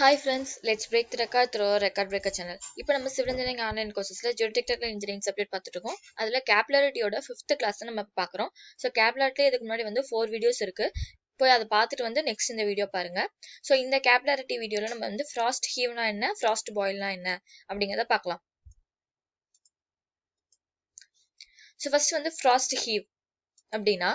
Hi friends, let's break the record through our record breaker channel. இப்போ நம்ம civil engineering online கோர்சஸ்ல geotechnical engineering subject பார்த்துட்டு இருக்கோம். அதுல கேப்லரிட்டியோட 5th கிளாஸ் நம்ம பார்க்குறோம். ஸோ கேப்லரிட்டி இதுக்கு முன்னாடி வந்து 4 வீடியோஸ் இருக்கு. போய் அதை பார்த்துட்டு வந்து நெக்ஸ்ட் இந்த வீடியோ பாருங்க. ஸோ இந்த கேப்லரிட்டி வீடியோல நம்ம வந்து ஃப்ராஸ்ட் ஹீவ்னா என்ன, ஃப்ராஸ்ட் பாயில்னா என்ன அப்படிங்கிறத பார்க்கலாம். ஸோ ஃபர்ஸ்ட் வந்து ஃப்ராஸ்ட் ஹீவ் அப்படின்னா,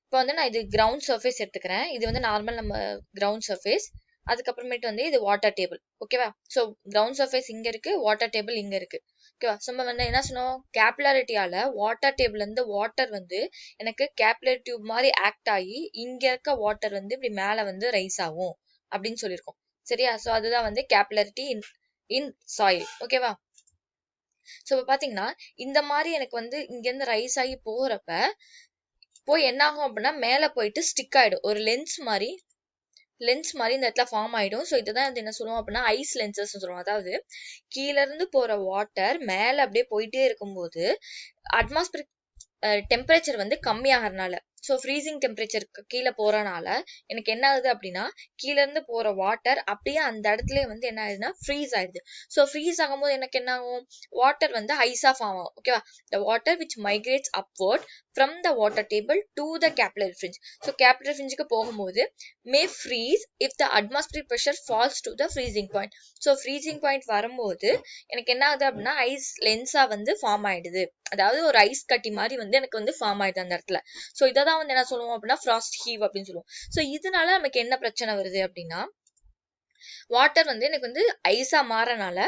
இப்போ வந்து நான் இது கிரவுண்ட் சர்ஃபேஸ் எடுத்துக்கிறேன். இது வந்து நார்மல் நம்ம கிரவுண்ட் சர்ஃபேஸ். அதுக்கப்புறமேட்டு வந்து இது வாட்டர் டேபிள். ஓகேவா? ஸோ கிரவுண்ட் சர்ஃபேஸ் இங்க இருக்கு, வாட்டர் டேபிள் இங்க இருக்கு. ஓகேவா? ஸோ நம்ம வந்து என்ன சொன்னோம், கேப்லாரிட்டியால வாட்டர் டேபிள்ல இருந்து வாட்டர் வந்து எனக்கு கேப்லரி டியூப் மாதிரி ஆக்ட் ஆகி இங்க இருக்க வாட்டர் வந்து இப்படி மேல வந்து ரைஸ் ஆகும் அப்படின்னு சொல்லியிருக்கோம். சரியா? ஸோ அதுதான் வந்து கேப்லாரிட்டி இன் சாயில். ஓகேவா? ஸோ இப்போ பாத்தீங்கன்னா இந்த மாதிரி எனக்கு வந்து இங்க இருந்து ரைஸ் ஆகி போறப்ப போய் என்ன ஆகும் அப்படின்னா மேல போயிட்டு ஸ்டிக் ஆயிடும். ஒரு லென்ஸ் மாதிரி இந்த இடத்துல ஃபார்ம் ஆயிடும். ஸோ இதுதான் வந்து என்ன சொல்லுவோம் அப்படின்னா ஐஸ் லென்சஸ் சொல்லுவோம். அதாவது கீழ இருந்து போற வாட்டர் மேல அப்படியே போயிட்டே இருக்கும்போது அட்மாஸ்பியரிக் டெம்பரேச்சர் வந்து கம்மியாகிறதுனால, ஸோ ஃப்ரீசிங் டெம்பரேச்சருக்கு கீழே போறனால எனக்கு என்ன ஆகுது அப்படின்னா கீழ இருந்து போற வாட்டர் அப்படியே அந்த இடத்துல வந்து என்ன ஆகுதுன்னா ஃப்ரீஸ் ஆயிடுது. ஸோ ஃப்ரீஸ் ஆகும்போது எனக்கு என்ன ஆகும், வாட்டர் வந்து ஐஸா ஃபார்ம் ஆகும். ஓகேவா? The water which migrates upward from the water table to the capillary fringe. So capillary ஃப்ரிஞ்சுக்கு போகும்போது may freeze if the atmospheric pressure falls to the freezing point. So freezing point வரும்போது எனக்கு என்ன ஆகுது அப்படின்னா ஐஸ் லென்ஸா வந்து ஃபார்ம் ஆயிடுது. அதாவது ஒரு ஐஸ் கட்டி மாதிரி வந்து எனக்கு வந்து ஃபார்ம் ஆயிடுது அந்த இடத்துல. ஸோ இதை தான் வந்து என்ன சொல்லுவோம் அப்படின்னா ஃப்ராஸ்ட் ஹீவ் அப்படின்னு சொல்லுவோம். ஸோ இதனால நமக்கு என்ன பிரச்சனை வருது அப்படின்னா, வாட்டர் வந்து எனக்கு வந்து ஐஸா மாறனால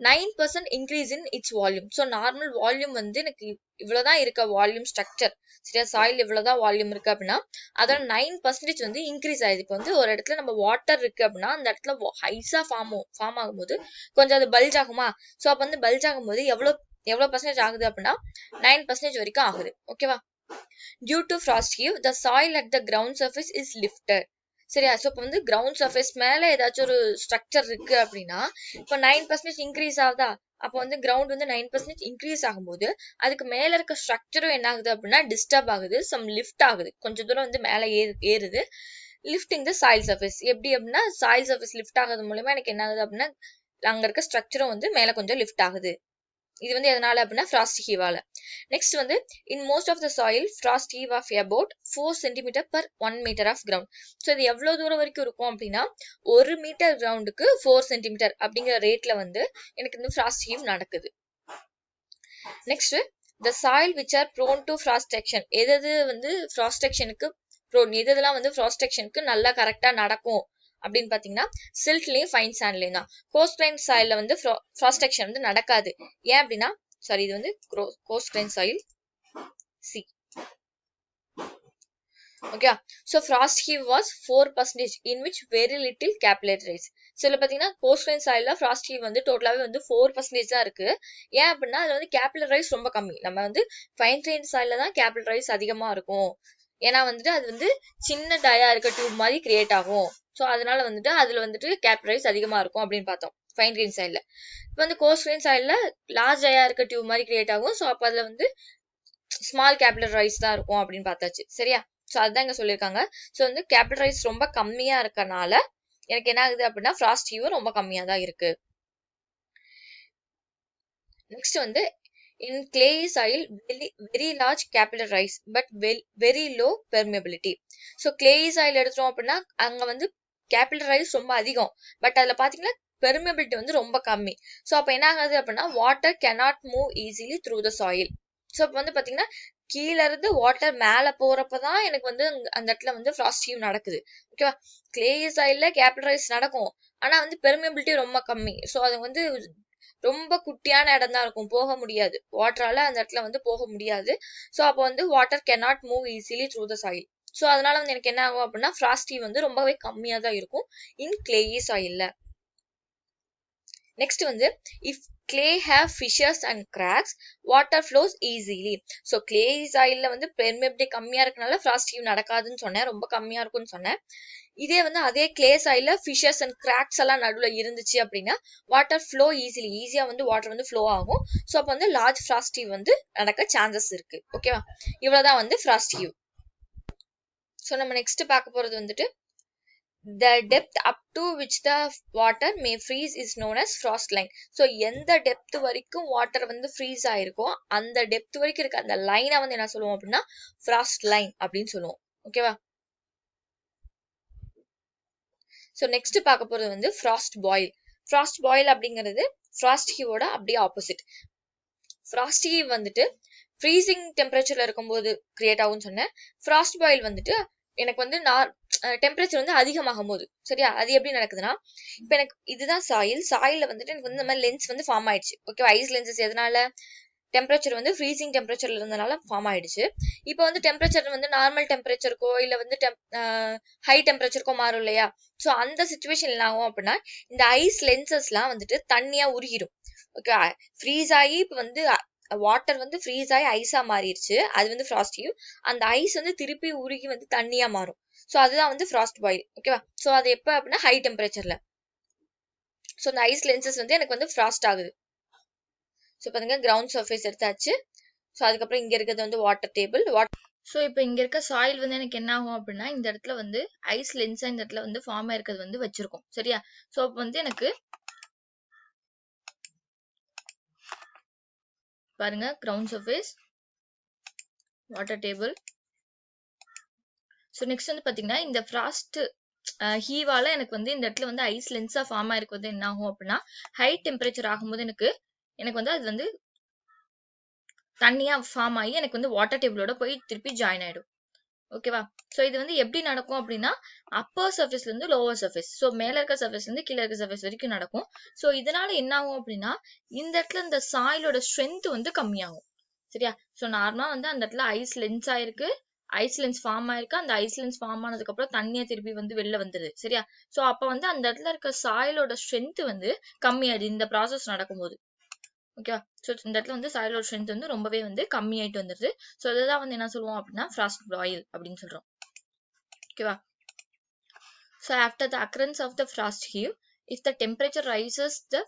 9% increase in it's volume. So normal volume வந்து எனக்கு இவ்வளவுதான் இருக்க வால்யூம் ஸ்ட்ரக்சர். சரியா? சாயில் இவ்வளவுதான் வால்யூம் இருக்கு அப்படின்னா அதோட 9% வந்து இன்க்ரீஸ் ஆயிடுது. இப்போ வந்து ஒரு இடத்துல நம்ம வாட்டர் இருக்கு அப்படின்னா அந்த இடத்துல ஐஸா ஃபார்ம் ஆகும்போது கொஞ்சம் அது பல்ஜ் ஆகுமா? ஸோ அப்போ வந்து பல்ஜ் ஆகும்போது எவ்வளவு பர்சன்டேஜ் ஆகுது அப்படின்னா 9% வரைக்கும் ஆகுது. ஓகேவா? Due to frost heave, the soil at the ground surface is lifted. சரியா? ஸோ இப்போ வந்து கிரவுண்ட் சர்ஃபேஸ் மேல ஏதாச்சும் ஒரு ஸ்ட்ரக்சர் இருக்கு அப்படின்னா இப்போ 9% இன்க்ரீஸ் ஆகுதா? அப்போ வந்து கிரவுண்ட் வந்து 9% இன்க்ரீஸ் ஆகும்போது அதுக்கு மேல இருக்க ஸ்ட்ரக்சரும் என்ன ஆகுது அப்படின்னா டிஸ்டர்ப் ஆகுது, சம் லிஃப்ட் ஆகுது, கொஞ்சம் தூரம் வந்து மேல ஏறுது. Lifting the soil surface. எப்படி அப்படின்னா சாயில் சர்ஃபேஸ் லிஃப்ட் ஆகுது மூலமா எனக்கு என்ன ஆகுது அப்படின்னா அங்க இருக்க ஸ்ட்ரக்சரும் வந்து மேல கொஞ்சம் லிஃப்ட் ஆகுது. இது வந்து எதனால அப்படின்னா ஃப்ராஸ்ட் ஹீவால. நெக்ஸ்ட் வந்து in most of the soil frost heave of about 4 centimetre per 1 metre of ground. So இது எவ்வளவு தூரம் வரைக்கும் இருக்கும் அப்படின்னா 1 மீட்டர் கிரவுண்டுக்கு 4 சென்டிமீட்டர் அப்படிங்கிற ரேட்ல வந்து எனக்கு இந்த ஃப்ராஸ்ட் ஹீவ் நடக்குது. Next the soil which are prone to frost action. எது வந்து ஃப்ராஸ்ட் ஆக்ஷனுக்கு ப்ரோன், எதெல்லாம் வந்து ஃப்ராஸ்ட் ஆக்ஷனுக்கு நல்லா கரெக்டா நடக்கும் அப்படின்னு பாத்தீங்கன்னா சில்ட்லயும் ஃபைன் சாண்ட்லயும் தான். கோஸ்ட் லைன் சாயில்ல வந்து ஃப்ராஸ்ட் ஆக்ஷன் வந்து நடக்காது. ஏன் அப்படின்னா சாரி, இது வந்து cost line soil C. Okay. So frost heave was 4% in which very little capillary rice. So இதில் பார்த்தீங்கன்னா கோஸ்ட் லைன் சாயில்ல ஃப்ராஸ்ட் ஹீவ் வந்து டோட்டலாகவே வந்து 4% தான் இருக்கு. ஏன் அப்படின்னா அதுல வந்து கேப்லரி ரைஸ் ரொம்ப கம்மி. நம்ம வந்து ஃபைன் கிரைன் சாயில்ல தான் கேப்லரி ரைஸ் அதிகமா இருக்கும். ஏன்னா வந்துட்டு அது வந்து சின்ன டயா இருக்க டியூப் மாதிரி கிரியேட் ஆகும். ஸோ அதனால வந்துட்டு அதுல வந்துட்டு கேப்லரி ரைஸ் அதிகமா இருக்கும் அப்படின்னு பார்த்தோம் ஃபைன் கிரைன் சாயில்ல. இப்போ வந்து கோஸ்ட் கிரைன் சாயில்ல லார்ஜ் டயா இருக்க டியூப் மாதிரி கிரியேட் ஆகும். ஸோ அப்போ அதுல வந்து ஸ்மால் கேப்லரி ரைஸ் தான் இருக்கும் அப்படின்னு பார்த்தாச்சு. சரியா? ஸோ அதுதான் இங்க சொல்லியிருக்காங்க. ஸோ வந்து கேப்லரி ரைஸ் ரொம்ப கம்மியா இருக்கனால எனக்கு என்ன ஆகுது அப்படின்னா ஃப்ராஸ்ட் ஹீவும் ரொம்ப கம்மியா தான் இருக்கு. நெக்ஸ்ட் வந்து in clay soil very large capillary rise but very low permeability. So clay soil எடுத்துட்டோம் அப்படின்னா அங்க வந்து capillary rise ரொம்ப அதிகம், பட் அதுல பாத்தீங்கன்னா பெர்மியபிலிட்டி வந்து ரொம்ப கம்மி. ஸோ அப்ப என்ன ஆகுது அப்படின்னா water cannot move easily through the soil. So இப்போ வந்து பாத்தீங்கன்னா கீழ இருந்து வாட்டர் மேல போறப்பதான் எனக்கு வந்து அந்த இடத்துல வந்து ஃப்ராஸ்ட் ஹீவ் நடக்குது. ஓகேவா? கிளே சாயில்ல கேபிலரி ரைஸ் நடக்கும், ஆனா வந்து பெர்மியபிலிட்டி ரொம்ப கம்மி. ஸோ அது வந்து ரொம்ப குட்டியான இடம் தான் இருக்கும், போக முடியாது, வாட்டரால அந்த இடத்துல வந்து போக முடியாது. ஸோ அப்போ வந்து water cannot move easily through the soil. So அதனால வந்து எனக்கு என்ன ஆகும் அப்படின்னா ஃப்ராஸ்ட் ஹீவ் வந்து ரொம்பவே கம்மியா தான் இருக்கும் இன் கிளேயி சாயில்ல. நெக்ஸ்ட் வந்து if clay have fissures and cracks, water flows easily. So clay சாயில்ல வந்து பெர்மியபிலிட்டி கம்மியா இருக்கனால ஃப்ராஸ்ட் ஹீவ் நடக்காதுன்னு சொன்னேன், ரொம்ப கம்மியா இருக்கும்னு சொன்னேன். இதே வந்து அதே கிளே சாயில்ல ஃபிஷர்ஸ் அண்ட் கிராக்ஸ் எல்லாம் நடுவுல இருந்துச்சு அப்படின்னா வாட்டர் ஃப்ளோ ஈஸியா வந்து வாட்டர் வந்து ஃப்ளோ ஆகும். ஸோ அப்போ வந்து லார்ஜ் ஃப்ராஸ்ட் ஹீவ் வந்து நடக்க சான்சஸ் இருக்கு. ஓகேவா? இவ்வளவுதான் வந்து ஃப்ராஸ்ட் ஹீவ். ஸோ நம்ம நெக்ஸ்ட் பார்க்க போறது வந்துட்டு the depth up to which the water may freeze is known as frost line. So எந்த டெப்த் வரைக்கும் வாட்டர் வந்து ஃப்ரீஸ் ஆயிருக்கோ அந்த டெப்த் வரைக்கும் இருக்க அந்த லைனை வந்து என்ன சொல்லுவோம் அப்படின்னா frost line அப்படின்னு சொல்லுவோம். ஓகேவா? ஸோ நெக்ஸ்ட் பார்க்க போறது வந்து ஃப்ராஸ்ட் பாயில். ஃப்ராஸ்ட் பாயில் அப்படிங்கிறது ஃப்ராஸ்ட் ஹீவோட அப்படியே ஆப்போசிட். ஃப்ராஸ்ட் ஹீவ் வந்துட்டு ஃப்ரீசிங் டெம்பரேச்சர்ல இருக்கும்போது கிரியேட் ஆகும்னு சொன்னேன். ஃப்ராஸ்ட் பாயில் வந்துட்டு எனக்கு வந்து டெம்பரேச்சர் வந்து அதிகமாகும் போது, சரியா? அது எப்படி நடக்குதுன்னா, இப்ப எனக்கு இதுதான் சாயில்ல வந்துட்டு எனக்கு வந்து இந்த மாதிரி லென்ஸ் வந்து ஃபார்ம் ஆயிடுச்சு. ஓகேவா? ஐஸ் லென்சஸ் எதனால? டெம்பரேச்சர் வந்து ஃப்ரீசிங் டெம்பரேச்சர்ல இருந்தனால ஃபார்ம் ஆயிடுச்சு. இப்போ வந்து டெம்பரேச்சர் வந்து நார்மல் டெம்பரேச்சருக்கோ இல்ல வந்து ஹை டெம்பரேச்சருக்கோ மாறும் இல்லையா? ஸோ அந்த சுச்சுவேஷன் என்ன ஆகும் அப்படின்னா இந்த ஐஸ் லென்சஸ்லாம் வந்துட்டு தண்ணியா உருகிடும். ஓகே, ஃப்ரீஸ் ஆகி இப்போ வந்து வாட்டர் வந்து ஃப்ரீஸ் ஆகி ஐஸா மாறிடுச்சு. அது வந்து ஃப்ராஸ்ட் ஹீவ். அந்த ஐஸ் வந்து திருப்பி உருகி வந்து தண்ணியா மாறும். ஸோ அதுதான் வந்து ஃப்ராஸ்ட் பாயில். ஓகேவா? ஸோ அது எப்போ அப்படின்னா ஹை டெம்பரேச்சர்ல. ஸோ அந்த ஐஸ் லென்சஸ் வந்து எனக்கு வந்து ஃப்ராஸ்ட் ஆகுது. ஸோ பாருங்க, கிரவுண்ட் சர்ஃபேஸ் எடுத்தாச்சு. ஸோ அதுக்கப்புறம் இங்க இருக்கிறது வந்து வாட்டர் டேபிள். ஸோ இப்போ இங்க இருக்க சாயில் வந்து எனக்கு என்ன ஆகும் அப்படின்னா இந்த இடத்துல வந்து ஐஸ் லென்ஸா இந்த இடத்துல வந்து ஃபார்ம் ஆயிருக்கிறது வந்து வச்சிருக்கோம். சரியா? ஸோ அப்போ வந்து எனக்கு பாருங்க, ground surface, water table. So next வந்து பாத்தீங்கன்னா இந்த ஃப்ராஸ்ட் ஹீவால எனக்கு வந்து இந்த இடத்துல வந்து ஐஸ் லென்ஸா ஃபார்ம் ஆயிருக்கிறது என்ன ஆகும் அப்படின்னா ஹை டெம்பரேச்சர் ஆகும்போது எனக்கு வந்து அது வந்து தண்ணியா ஃபார்ம் ஆகி எனக்கு வந்து வாட்டர் டேபிளோட போய் திருப்பி ஜாயின் ஆயிடும். ஓகேவா? ஸோ இது வந்து எப்படி நடக்கும் அப்படின்னா அப்பர் சர்ஃபேஸ்ல இருந்து லோவர் சர்ஃபேஸ், ஸோ மேல இருக்க சர்ஃபேஸ்ல இருந்து கீழே இருக்க சர்ஃபேஸ் வரைக்கும் நடக்கும். ஸோ இதனால என்ன ஆகும் அப்படின்னா இந்த இடத்துல இந்த சாயிலோட ஸ்ட்ரென்த் வந்து கம்மியாகும். சரியா? ஸோ நார்மலா வந்து அந்த இடத்துல ஐஸ் லென்ஸ் ஆயிருக்கு, ஐஸ் லென்ஸ் ஃபார்ம் ஆயிருக்கு. அந்த ஐஸ் லென்ஸ் ஃபார்ம் ஆனதுக்கு அப்புறம் தண்ணியா திருப்பி வந்து வெளில வந்துருது. சரியா? ஸோ அப்ப வந்து அந்த இடத்துல இருக்க சாயிலோட ஸ்ட்ரென்த் வந்து கம்மியாயிடுது இந்த ப்ராசஸ் நடக்கும்போது. ஓகேவா? ஸோ இந்த இடத்துல வந்து சாயிலோட ஸ்ட்ரென்த் வந்து ரொம்பவே வந்து கம்மியாயிட்டு வந்துருது. ஸோ இதுதான் வந்து என்ன சொல்லுவோம் அப்படின்னா ஃப்ராஸ்ட் பாயில் அப்படின்னு சொல்றோம். ஓகேவா? So after the occurrence of the frost heave, if the temperature rises the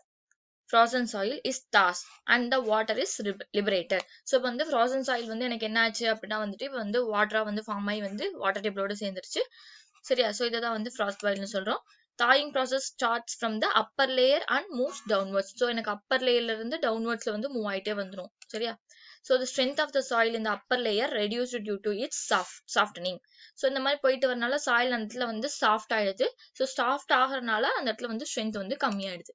frozen soil is thawed and the water is liberated. So இப்போ வந்து frozen soil வந்து எனக்கு என்ன ஆச்சு அப்படின்னா வந்துட்டு இப்போ வந்து வாட்டரா வந்து ஃபார்ம் ஆகி வந்து வாட்டர் டேபிளோட சேர்ந்துருச்சு. சரியா? ஸோ இதை தான் வந்து ஃப்ராஸ்ட் பாயில்னு சொல்றோம். thawing process starts from the upper layer and moves downwards. So எனக்கு அப்பர் லேயர்ல இருந்து டவுன்வர்ட்ஸ்ல வந்து மூவ் ஆயிட்டே வந்துடும். சரியா? So the strength of the soil in the upper layer reduced due to its softening. So இந்த மாதிரி போயிட்டு வரனால சாயில் அந்த இடத்துல வந்து சாஃப்ட் ஆயிடுது. ஸோ சாஃப்ட் ஆகிறதுனால அந்த இடத்துல வந்து ஸ்ட்ரென்த் வந்து கம்மியாயிடுது.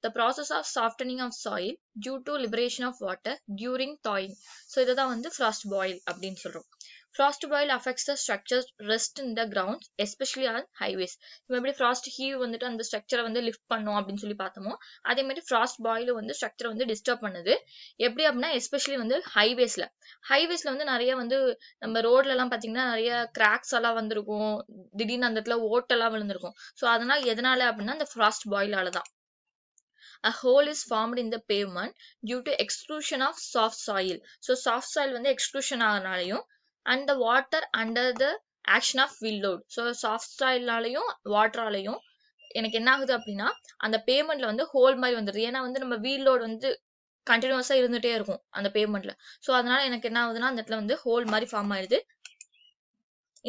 The process of softening of soil due to liberation of water during thawing. So இதுதான் வந்து frost boil அப்படின்னு சொல்றோம். Frost boil affects the structures rest in the ground, especially on highways. இப்போ எப்படி frost heave வந்துட்டு அந்த ஸ்ட்ரக்சரை வந்து லிஃப்ட் பண்ணும் அப்படின்னு சொல்லி பார்த்தோமோ அதே மாதிரி frost boil வந்து ஸ்ட்ரக்சரை வந்து டிஸ்டர்ப் பண்ணுது. எப்படி அப்படின்னா எஸ்பெஷலி வந்து ஹைவேஸ்ல வந்து நிறைய வந்து நம்ம ரோட்ல எல்லாம் பாத்தீங்கன்னா நிறைய கிராக்ஸ் எல்லாம் வந்திருக்கும், திடீர்னு அந்த இடத்துல ஓட்டெல்லாம் விழுந்திருக்கும். ஸோ அதனால எதனால அப்படின்னா அந்த frost boil தான். A hole is formed in the pavement due to extrusion of soft soil. So soft soil வந்து extrusion ஆகனாலையும் and the water under the action of wheel load. So soft soilனாலையும் வாட்டராலையும் எனக்கு என்ன ஆகுது அப்படின்னா அந்த பேமெண்ட்ல வந்து ஹோல் மாதிரி வந்துருது. ஏன்னா வந்து நம்ம வீல் லோட் வந்து கண்டினியூஸா இருந்துட்டே இருக்கும் அந்த பேமெண்ட்ல. ஸோ அதனால எனக்கு என்ன ஆகுதுன்னா அந்த இடத்துல வந்து ஹோல் மாதிரி ஃபார்ம் ஆயிடுது.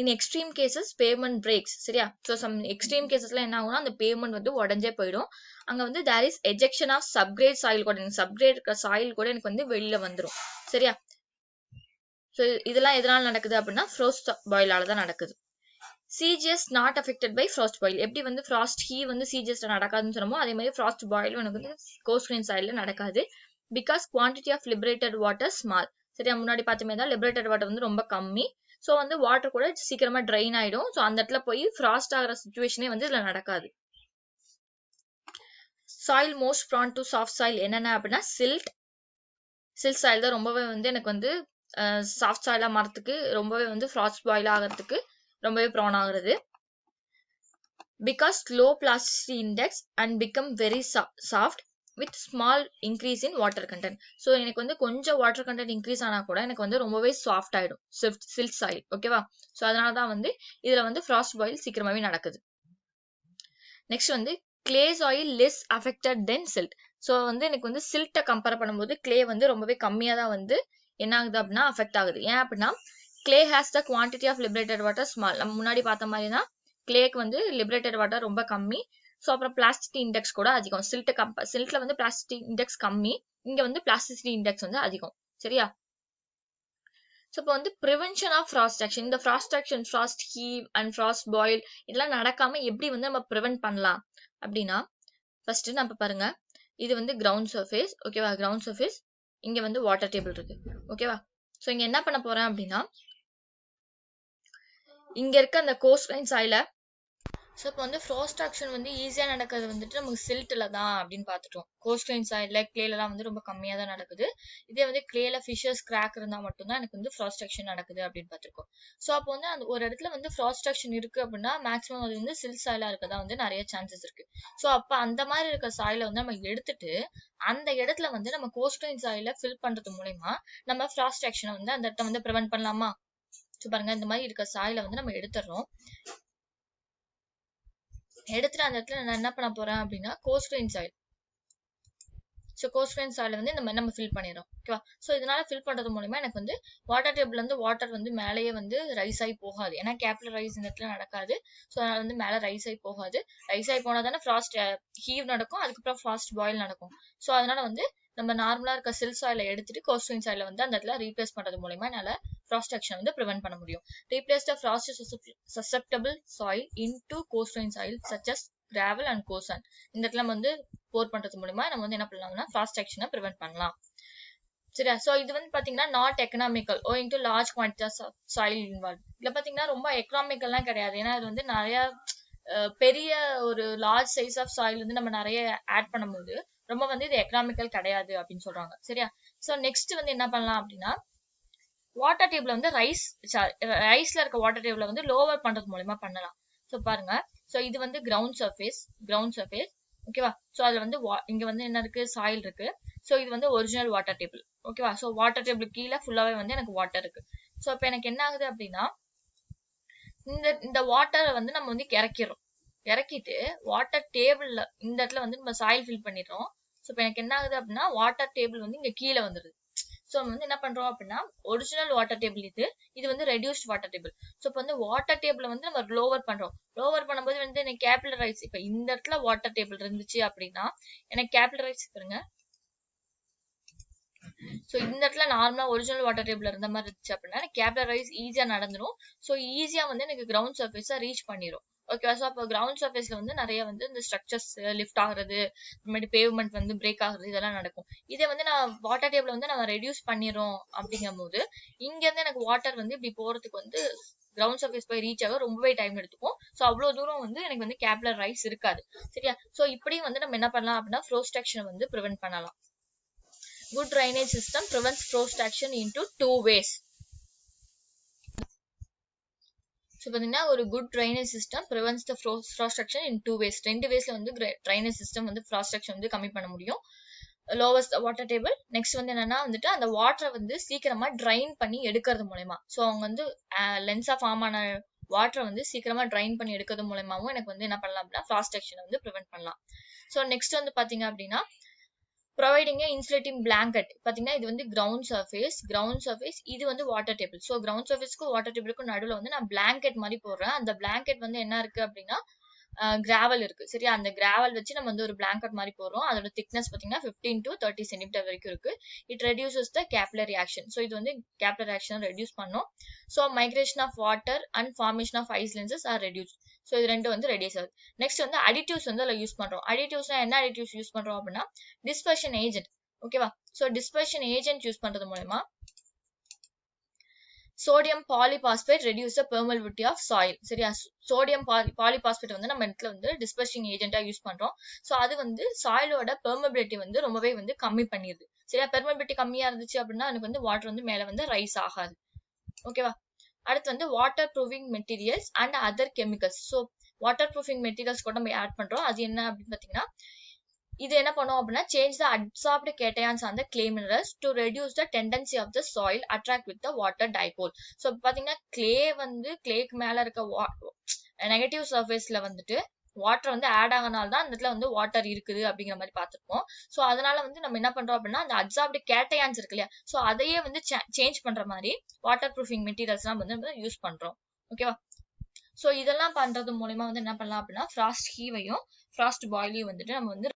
In extreme cases pavement breaks. சரியா? ஸோ சம் எக்ஸ்ட்ரீம் கேசஸ்ல என்ன ஆகும்னா அந்த பேமெண்ட் வந்து உடஞ்சே போயிடும். அங்க வந்து there is ejection of subgrade soil கூட, சப்கிரேட் இருக்க சாயில் கூட எனக்கு வந்து வெளியில வந்துடும். சரியா? ஸோ இதெல்லாம் எதனால நடக்குது அப்படின்னா ஃப்ராஸ்ட் பாயிலால தான் நடக்குது. CGS not affected by frost boil. எப்படி வந்து ஃப்ராஸ்ட் ஹீவ் வந்து சிஜிஎஸ்ல நடக்காதுன்னு சொன்னமோ அதே மாதிரி ஃப்ராஸ்ட் பாயிலும் எனக்கு வந்து கோஸ்ட் சாயில்ல நடக்காது. Because quantity of liberated water small. சரியா? முன்னாடி பார்த்துமே தான் லிபரேட்டட் வாட்டர் வந்து ரொம்ப கம்மி. ஸோ வந்து வாட்டர் கூட சீக்கிரமா ட்ரைன் ஆயிடும். ஸோ அந்த இடத்துல போய் ஃப்ராஸ்ட் ஆகிற சுச்சுவேஷனே வந்து இதுல நடக்காது. Soil most prone to soft soil என்னென்ன அப்படின்னா சில்ட் சாயில் தான் ரொம்பவே வந்து எனக்கு வந்து சாஃப்ட் சாயிலா மாறதுக்கு ரொம்பவே வந்து ஃப்ராஸ்ட் பாயில் ஆகிறதுக்கு ரொம்பவே ப்ரான் ஆகுறது. Because low plasticity index and become very soft with small increase in water content. So எனக்கு வந்து கொஞ்சம் வாட்டர் கண்டென்ட் இன்க்ரீஸ் ஆனா கூட எனக்கு வந்து ரொம்பவே சாஃப்ட் ஆயிடும் சில்ட் சாயில். ஓகேவா? ஸோ அதனாலதான் வந்து இதுல வந்து ஃப்ராஸ்ட் பாயில் சீக்கிரமாவே நடக்குது. நெக்ஸ்ட் வந்து கிளே சாயில் லெஸ் அஃபெக்டட் தென் சில்ட். ஸோ வந்து எனக்கு வந்து சில்ட்டை கம்பேர் பண்ணும்போது கிளே வந்து ரொம்பவே கம்மியா தான் வந்து என்ன ஆகுது அப்படின்னா அஃபெக்ட் ஆகுது. ஏன் அப்படின்னா clay has the quantity of liberated water small. நம்ம முன்னாடி பார்த்த மாதிரி தான் கிளேக்கு வந்து லிபரேட்டட் வாட்டர் ரொம்ப கம்மி. ஸோ அப்புறம் பிளாஸ்டிசிட்டி இண்டெக்ஸ் கூட அதிகம். சில்ட்ல வந்து பிளாஸ்டிசிட்டி இண்டெக்ஸ் கம்மி, இங்க வந்து பிளாஸ்டிசிட்டி இண்டெக்ஸ் வந்து அதிகம். சரியா? ஸோ இப்போ வந்து ப்ரிவென்ஷன் ஆஃப் ஃப்ராஸ்ட் ஆக்ஷன், இந்த frost action, frost heave and frost boil இதெல்லாம் நடக்காம எப்படி வந்து நம்ம ப்ரிவென்ட் பண்ணலாம் அப்படின்னா, ஃபர்ஸ்ட் நம்ம பாருங்க, இது வந்து கிரவுண்ட் சர்ஃபேஸ். ஓகேவா? கிரவுண்ட் சர்ஃபேஸ், இங்க வந்து வாட்டர் டேபிள் இருக்கு. ஓகேவா? ஸோ இங்க என்ன பண்ண போறேன் அப்படின்னா, இங்க இருக்க அந்த கோஸ்ட் லைன் சாயில, ஸோ இப்போ வந்து ஃப்ராஸ்ட் ஆக்ஷன் வந்து ஈஸியாக நடக்கிறது வந்துட்டு நமக்கு சில்ட்டில் தான் அப்படின்னு பார்த்துட்டோம். கோஸ்ட்லைன் சைடில் கிளேலலாம் வந்து ரொம்ப கம்மியாக தான் நடக்குது. இதே வந்து கிளேல ஃபிஷர்ஸ் கிராக் இருந்தால் மட்டும்தான் எனக்கு வந்து ஃப்ராஸ்ட் ஆக்ஷன் நடக்குது அப்படின்னு பார்த்துருக்கோம். ஸோ அப்போ வந்து அந்த ஒரு இடத்துல வந்து ஃப்ராஸ்ட் ஆக்ஷன் இருக்கு அப்படின்னா மேக்ஸிமம் அது வந்து சில்ட் சாயிலாக இருக்கதான் வந்து நிறைய சான்சஸ் இருக்கு. ஸோ அப்போ அந்த மாதிரி இருக்க சாயில வந்து நம்ம எடுத்துட்டு அந்த இடத்துல வந்து நம்ம கோஸ்ட்லைன் சாயில ஃபில் பண்றது மூலயமா நம்ம ஃப்ராஸ்ட் ஆக்ஷனை வந்து அந்த இடத்த வந்து ப்ரிவென்ட் பண்ணலாமா? ஸோ பாருங்க, இந்த மாதிரி இருக்க சாயில வந்து நம்ம எடுத்துடுறோம். எடுத்துட்டு அந்த இடத்துல நான் என்ன பண்ண போறேன் அப்படின்னா கோஸ்ட்லைன் சாயில். ஸோ கோஸ்ட்லைன் சாயில வந்து இந்த மாதிரி நம்ம ஃபில் பண்ணிடுறோம். ஓகேவா? ஸோ இதனால ஃபில் பண்றது மூலமா எனக்கு வந்து வாட்டர் டேபிள்ல இருந்து வாட்டர் வந்து மேலேயே வந்து ரைஸ் ஆகி போகாது. ஏன்னா கேபிலர் ரைஸ் இந்த இடத்துல நடக்காது. ஸோ அதனால வந்து மேலே ரைஸ் ஆகி போகாது. ரைஸ் ஆகி போனா தானே ஃப்ராஸ்ட் ஹீவ் நடக்கும், அதுக்கப்புறம் ஃப்ராஸ்ட் பாயில் நடக்கும். ஸோ அதனால வந்து நம்ம நார்மலா இருக்க சில் சாயில எடுத்துட்டு கோஸ்ட்லைன் சாயில வந்து அந்த இடத்துல ரீப்ளேஸ் பண்றது மூலமா என்னால ஃப்ராஸ்ட் ஆக்ஷன் வந்து ப்ரிவென்ட் பண்ண முடியும். Replace the frost susceptible soil into coastline soil such as gravel and coarse sand. இந்த இடத்துல நம்ம வந்து போர் பண்றது மூலமா நம்ம வந்து என்ன பண்ணலாம்னா ஃப்ராஸ்ட் ஆக்ஷனை ப்ரிவென்ட் பண்ணலாம். சரியா? ஸோ இது வந்து பாத்தீங்கன்னா not economical owing to large quantities of soil involve. இதுல பாத்தீங்கன்னா ரொம்ப எக்கனாமிக்கல்லாம் கிடையாது. ஏன்னா இது வந்து நிறைய பெரிய ஒரு லார்ஜ் சைஸ் ஆஃப் சாயில் வந்து நம்ம நிறைய ஆட் பண்ணும்போது ரொம்ப வந்து இது எக்கனாமிக்கல் கிடையாது அப்படின்னு சொல்றாங்க. சரியா? ஸோ நெக்ஸ்ட் வந்து என்ன பண்ணலாம் அப்படின்னா, வாட்டர் டேபிள் வந்து ரைஸ்ல இருக்க வாட்டர் டேபிள வந்து லோவர் பண்றது மூலமா பண்ணலாம். ஸோ பாருங்க, ஸோ இது வந்து கிரவுண்ட் சர்ஃபேஸ். ஓகேவா? ஸோ அதுல வந்து இங்க வந்து என்ன இருக்கு, சாயில் இருக்கு. ஸோ இது வந்து ஒரிஜினல் வாட்டர் டேபிள். ஓகேவா? ஸோ வாட்டர் டேபிள் கீழே ஃபுல்லாவே வந்து எனக்கு வாட்டர் இருக்கு. ஸோ இப்போ எனக்கு என்ன ஆகுது அப்படின்னா, இந்த வாட்டரை வந்து நம்ம வந்து இறக்கிட்டு வாட்டர் டேபிள்ல இந்த இடத்துல வந்து நம்ம சாயில் ஃபில் பண்ணிடுறோம். ஸோ இப்போ எனக்கு என்ன ஆகுது அப்படின்னா வாட்டர் டேபிள் வந்து இங்க கீழே வந்துருது. ஸோ நம்ம வந்து என்ன பண்றோம் அப்படின்னா, ஒரிஜினல் வாட்டர் டேபிள் இது வந்து ரெடியூஸ்ட் வாட்டர் டேபிள். ஸோ இப்போ வந்து வாட்டர் டேபிள வந்து நம்ம லோவர் பண்றோம். லோவர் பண்ணும்போது வந்து எனக்கு கேபிலரைஸ், இப்போ இந்த இடத்துல வாட்டர் டேபிள் இருந்துச்சு அப்படின்னா எனக்கு கேபிலரைஸ் பாருங்க. ஸோ இந்த இடத்துல நார்மலா ஒரிஜினல் வாட்டர் டேபிள் இருந்த மாதிரி இருந்துச்சு அப்படின்னா கேபிலரைஸ் ஈஸியா நடந்துடும். ஸோ ஈஸியா வந்து எனக்கு கிரவுண்ட் சர்ஃபேஸை ரீச் பண்ணிடும். ஓகேவா? ஸோ அப்போ கிரவுண்ட் சர்ஃபேஸ்ல வந்து நிறைய வந்து இந்த ஸ்ட்ரக்சர்ஸ் லிஃப்ட் ஆகுறது, அப்புறமேட்டு பேவ்மெண்ட் வந்து பிரேக் ஆகுறது, இதெல்லாம் நடக்கும். இதே வந்து நான் வாட்டர் டேபிள் வந்து நம்ம ரெடியூஸ் பண்ணிடுறோம் அப்படிங்கும் போது இங்க இருந்து எனக்கு வாட்டர் வந்து இப்படி போறதுக்கு வந்து கிரவுண்ட் சர்ஃபேஸ் போய் ரீச் ஆக ரொம்பவே டைம் எடுத்துக்கும். ஸோ அவ்வளோ தூரம் வந்து எனக்கு வந்து கேபிலர் ரைஸ் இருக்காது. சரியா? ஸோ இப்படியும் வந்து நம்ம என்ன பண்ணலாம் அப்படின்னா ஃப்ராஸ்ட் ஆக்ஷனை வந்து ப்ரிவென்ட் பண்ணலாம். Good drainage system prevents frost action into two ways. So பாத்தீங்கன்னா ஒரு good drainage system prevents the frost action in two ways. ரெண்டு waysல வந்து drainage system வந்து frost action வந்து கம்மி பண்ண முடியும். lowers the water table. Next வந்து என்னன்னா வந்துட்டு அந்த வாட்டரை வந்து சீக்கிரமா ட்ரைன் பண்ணி எடுக்கிறது மூலமா, ஸோ அவங்க வந்து லென்ஸா ஃபார்ம் ஆன வாட்டரை வந்து சீக்கிரமா ட்ரைன் பண்ணி எடுக்கிறது மூலமாவும் எனக்கு வந்து என்ன பண்ணலாம் அப்படின்னா ஃப்ராஸ்ட் ஆக்ஷனை வந்து ப்ரிவென்ட் பண்ணலாம். ஸோ நெக்ஸ்ட் வந்து பாத்தீங்க அப்படின்னா ப்ரொவைடிங் இன்சுலேட்டிங் பிளாங்கெட். பாத்தீங்கன்னா இது வந்து கிரவுண்ட் சர்ஃபேஸ், இது வந்து வாட்டர் டேபிள். ஸோ கிரவுண்ட் சர்ஃபேஸ்க்கும் வாட்டர் டேபிளுக்கும் நடுவில் வந்து நான் பிளாங்கெட் மாதிரி போடுறேன். அந்த பிளாங்கெட் வந்து என்ன இருக்கு அப்படின்னா கிராவல் இருக்கு. சரியா? அந்த கிராவல் வச்சு நம்ம வந்து ஒரு பிளாங்கெட் மாதிரி போடுறோம். அதோட திக்னஸ் பாத்தீங்கன்னா 15 to 30 சென்டிமீட்டர் வரைக்கும் இருக்கு. It reduces the capillary action. So இது வந்து கேபிலரி ஆக்ஷன் ரெடியூஸ் பண்ணும். So migration of water and formation of ice lenses are reduce. So இது ரெண்டு வந்து ரெடியூஸ் ஆகுது. நெக்ஸ்ட் வந்து அடிட்டிவ்ஸ் வந்து அதில் யூஸ் பண்றோம். அடிட்டிவ்ஸ்னா என்ன அடிட்டிவ்ஸ் யூஸ் பண்றோம் அப்படின்னா டிஸ்பர்ஷன் ஏஜென்ட். ஓகேவா? ஸோ டிஸ்பர்ஷன் ஏஜென்ட் யூஸ் பண்றது மூலமா sodium polyphosphate reduce the permeability of soil. சரியா? சோடியம் பாலிபாஸ்பேட் வந்து நம்ம இடத்துல வந்து டிஸ்பர்சிங் ஏஜென்ட்டா யூஸ் பண்றோம். ஸோ அது வந்து சாயிலோட பெர்மபிலிட்டி வந்து ரொம்பவே வந்து கம்மி பண்ணிடுது. சரியா? பெர்மபிலிட்டி கம்மியா இருந்துச்சு அப்படின்னா எனக்கு வந்து வாட்டர் வந்து மேல வந்து ரைஸ் ஆகாது. ஓகேவா? அடுத்து வந்து water proofing materials and other chemicals. So water proofing materials கூட நம்ம ஆட் பண்றோம். அது என்ன அப்படின்னு பாத்தீங்கன்னா இது என்ன பண்ணும் அப்படின்னா change the absorbed cations on the clay minerals to reduce the tendency of the soil attract with the water dipole. So பாத்தீங்கன்னா கிளேக்கு மேல இருக்க நெகட்டிவ் சர்ஃபேஸ்ல வந்துட்டு வாட்டர் வந்து ஆட் ஆகனால தான் அந்த இடத்துல வந்து வாட்டர் இருக்குது அப்படிங்கிற மாதிரி பார்த்துருப்போம். ஸோ அதனால வந்து நம்ம என்ன பண்றோம் அப்படின்னா அந்த அப்சார்ப்டு கேட்டயான்ஸ் இருக்கு இல்லையா, ஸோ அதையே வந்து சேஞ்ச் பண்ற மாதிரி வாட்டர் ப்ரூஃபிங் மெட்டீரியல்ஸ்லாம் வந்து யூஸ் பண்றோம். ஓகேவா? ஸோ இதெல்லாம் பண்றது மூலயமா வந்து என்ன பண்ணலாம் அப்படின்னா ஃப்ராஸ்ட் ஹீவையும் ஃப்ராஸ்ட் பாயிலையும் வந்துட்டு நம்ம வந்து